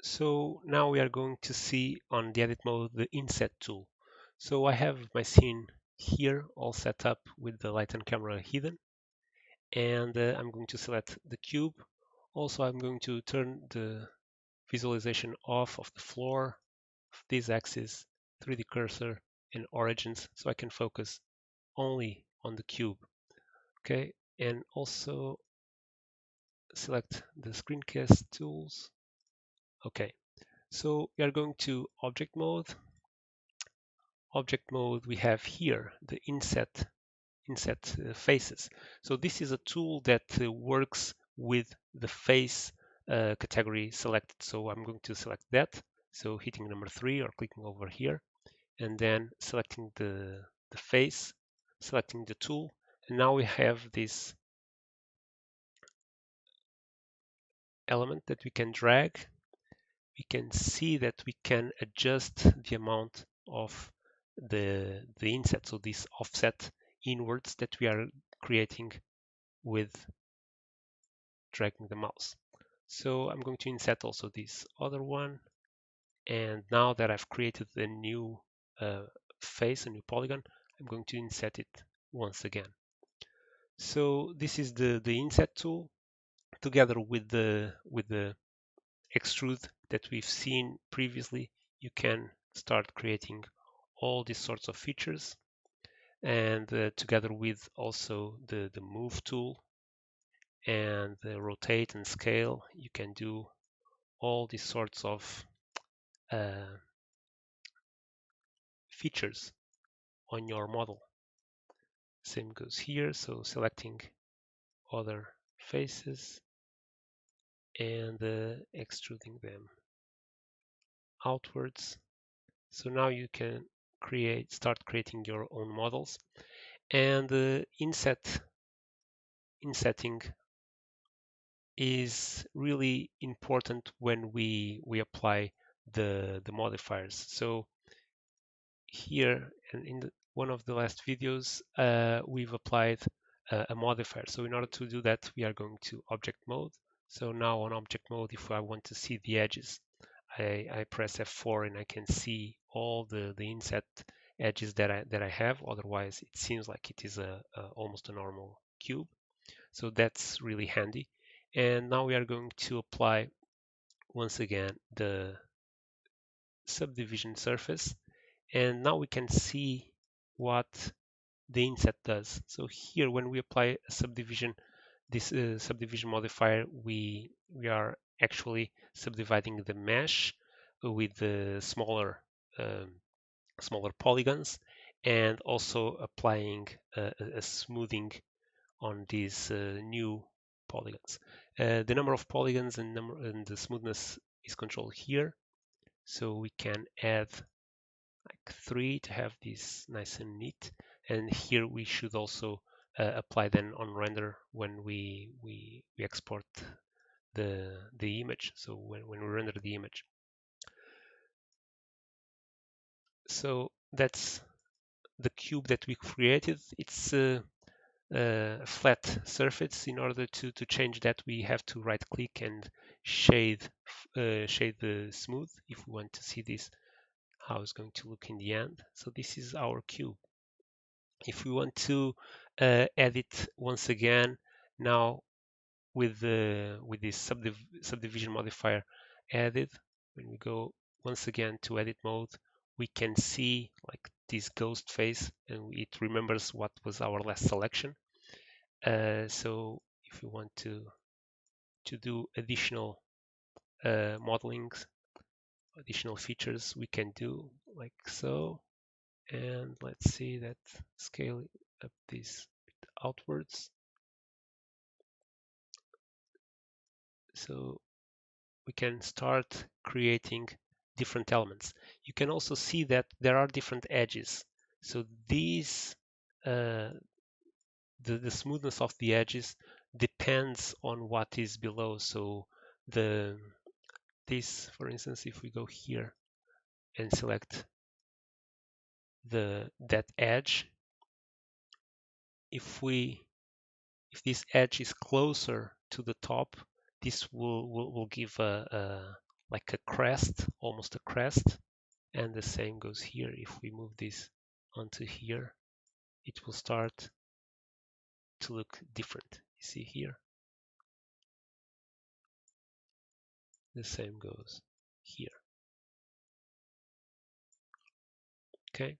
So now we are going to see on the edit mode the Inset tool. So I have my scene here all set up with the light and camera hidden, and I'm going to select the cube. Also, I'm going to turn the visualization off of the floor, of this axis, 3D cursor, and origins, so I can focus only on the cube. Okay, and also select the screencast tools. Okay, so we are going to object mode. Object mode, we have here the inset faces. So this is a tool that works with the face category selected. So I'm going to select that. So hitting number 3 or clicking over here, and then selecting the face, selecting the tool, and now we have this element that we can drag. We can see that we can adjust the amount of the inset, so this offset inwards that we are creating with dragging the mouse. So I'm going to inset also this other one, and now that I've created a new face, a new polygon, I'm going to inset it once again. So this is the inset tool together with the extrude that we've seen previously. You can start creating all these sorts of features, and together with also the move tool and the rotate and scale, you can do all these sorts of uh, features on your model. Same goes here, so selecting other faces and extruding them outwards. So now you can start creating your own models. And insetting is really important when we apply the modifiers. So here and in one of the last videos, we've applied a modifier. So in order to do that, we are going to object mode. So now on object mode, if I want to see the edges, I press F4 and I can see all the inset edges that I have. Otherwise, it seems like it is almost a normal cube. So that's really handy. And now we are going to apply once again the subdivision surface. And now we can see what the inset does. So here, when we apply a subdivision, this subdivision modifier, we are actually subdividing the mesh with the um, smaller polygons, and also applying a smoothing on these new polygons. The number of polygons and the smoothness is controlled here, so we can add like 3 to have this nice and neat. And here we should also apply then on render when we export the image. So when we render the image. So that's the cube that we created. It's a flat surface. In order to change that, we have to right click and shade the smooth if we want to see this, how it's going to look in the end. So this is our cube. If we want to edit once again, now with this subdivision modifier added, when we go once again to edit mode, we can see like this ghost face, and it remembers what was our last selection. So if we want to do additional modelings, additional features, we can do like so. And let's see that scale up this outwards. So we can start creating different elements. You can also see that there are different edges. So these, the smoothness of the edges depends on what is below. So this, for instance, if we go here and select that edge, if this edge is closer to the top, this will give like a crest, almost a crest. And the same goes here. If we move this onto here, it will start to look different. You see here? The same goes here. Okay.